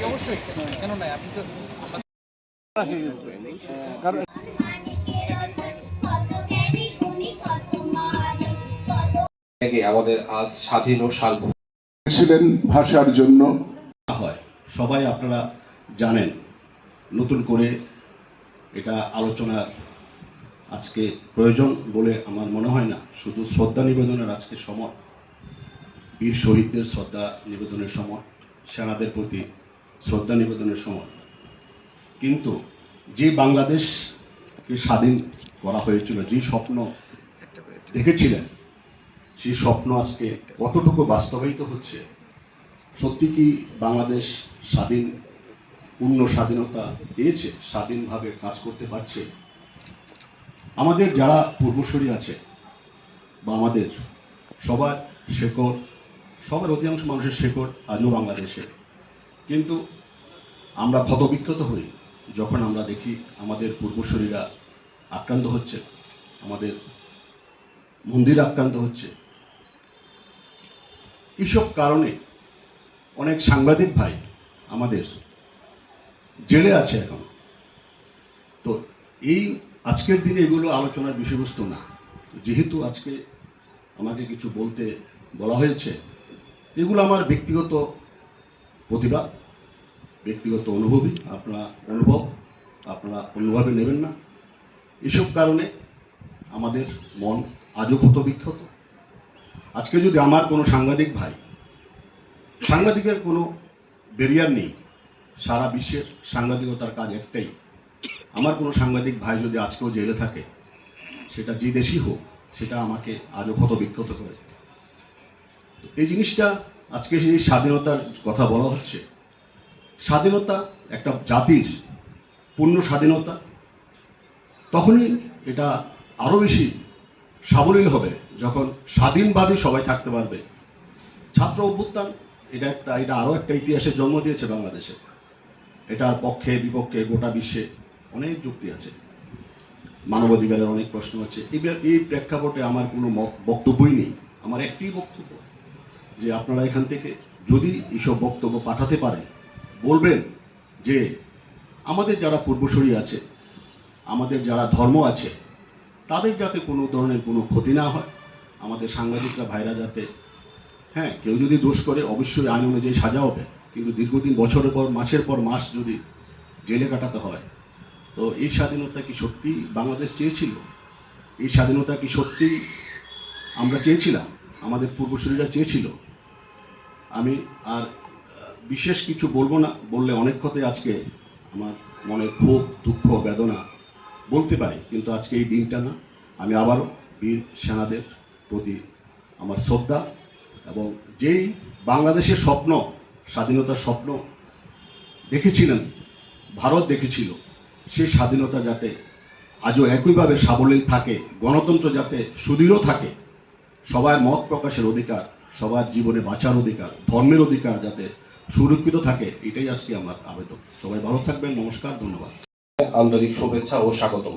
অবশ্যই কেন নয়, আপনি তো কারণ আমাদের আজ স্বাধীন ও সার্বভৌম ছিলেন ভাষার জন্য হয় সবাই আপনারা জানেন। নতুন করে এটা আলোচনা আজকে প্রয়োজন বলে আমার মনে হয় না। শুধু শ্রদ্ধা নিবেদনের আজকে সময়, বীর শহীদদের শ্রদ্ধা নিবেদনের সময়, সেনাদের প্রতি শ্রদ্ধা নিবেদনের সময়। কিন্তু যে বাংলাদেশকে স্বাধীন করা হয়েছিল, যে স্বপ্ন দেখেছিলেন, সেই স্বপ্ন আজকে কতটুকু বাস্তবায়িত হচ্ছে? সত্যি কি বাংলাদেশ স্বাধীন, পূর্ণ স্বাধীনতা পেয়েছে, স্বাধীনভাবে কাজ করতে পারছে? আমাদের যারা পূর্বসূরি আছে বা আমাদের সবার শেকড়, সবার অধিকাংশ মানুষের শেকড় আজও বাংলাদেশে। কিন্তু আমরা ক্ষতবিক্ষত হই যখন আমরা দেখি আমাদের পূর্বসূরিরা আক্রান্ত হচ্ছে, আমাদের মন্দির আক্রান্ত হচ্ছে। এইসব কারণে অনেক সাংবাদিক ভাই আমাদের জেলে আছে এখন। তো এই আজকের দিনে এগুলো আলোচনার বিষয়বস্তু না। যেহেতু আজকে আমাকে কিছু বলতে বলা হয়েছে, এগুলো আমার ব্যক্তিগত প্রতিভা, ব্যক্তিগত অনুভূতি, আপনারা অন্যভাবে নেবেন না। এসব কারণে আমাদের মন আজও ক্ষতবিক্ষত। আজকে যদি আমার কোনো সাংবাদিক ভাই, সাংবাদিকের কোনো ব্যারিয়ার নেই, সারা বিশ্বের সাংবাদিকতার কাজ একটাই। আমার কোনো সাংবাদিক ভাই যদি আজকেও জেলে থাকে, সেটা যে দেশই হোক, সেটা আমাকে আজও ক্ষতবিক্ষত করে। এই জিনিসটা আজকে সেই স্বাধীনতার কথা বলা হচ্ছে। স্বাধীনতা একটা জাতির পূর্ণ স্বাধীনতা, তখনই এটা আরও বেশি সাবলীল হবে যখন স্বাধীনভাবে সবাই থাকতে পারবে। ছাত্র অভ্যুত্থান এটা আরও একটা ইতিহাসের জন্ম দিয়েছে বাংলাদেশে। এটার পক্ষে বিপক্ষে গোটা বিশ্বে অনেক যুক্তি আছে, মানবাধিকারের অনেক প্রশ্ন আছে। এই প্রেক্ষাপটে আমার কোনো বক্তব্যই নেই। আমার একটি বক্তব্য যে আপনারা এখান থেকে যদি এইসব বক্তব্য পাঠাতে পারেন, বলবেন যে আমাদের যারা পূর্বসূরি আছে, আমাদের যারা ধর্ম আছে, তাদের যাতে কোনো ধরনের কোনো ক্ষতি না হয়, আমাদের সাংবাদিকরা ভাইরা যাতে, হ্যাঁ, কেউ যদি দোষ করে অবশ্যই আইন অনুযায়ী সাজা হবে, কিন্তু দীর্ঘদিন বছরের পর মাসের পর মাস যদি জেলে কাটাতে হয়, তো এই স্বাধীনতা কি সত্যি বাংলাদেশ চেয়েছিল? এই স্বাধীনতা কি সত্যি আমরা চেয়েছিলাম, আমাদের পূর্বসূরীরা চেয়েছিল? আমি আর বিশেষ কিছু বলবো না, বললে অনেক কথাই আজকে আমার মনে ক্ষোভ, দুঃখ, বেদনা বলতে পারি, কিন্তু আজকে এই দিনটা না। আমি আবারও বীর সেনাদের প্রতি আমার শ্রদ্ধা, এবং যেই বাংলাদেশের স্বপ্ন, স্বাধীনতার স্বপ্ন দেখেছিলেন, ভারত দেখেছিল, সেই স্বাধীনতা যাতে আজও একইভাবে সাবলীল থাকে, গণতন্ত্র যাতে সুদৃঢ় থাকে, সবার মত প্রকাশের অধিকার, সবার জীবনে বাঁচার অধিকার, ধর্মের অধিকার যাতে সুরক্ষিত থাকে, এটাই আজকে আমার আবেদন। সবাই ভালো থাকবেন। নমস্কার, ধন্যবাদ। আন্তরিক শুভেচ্ছা ও স্বাগতম।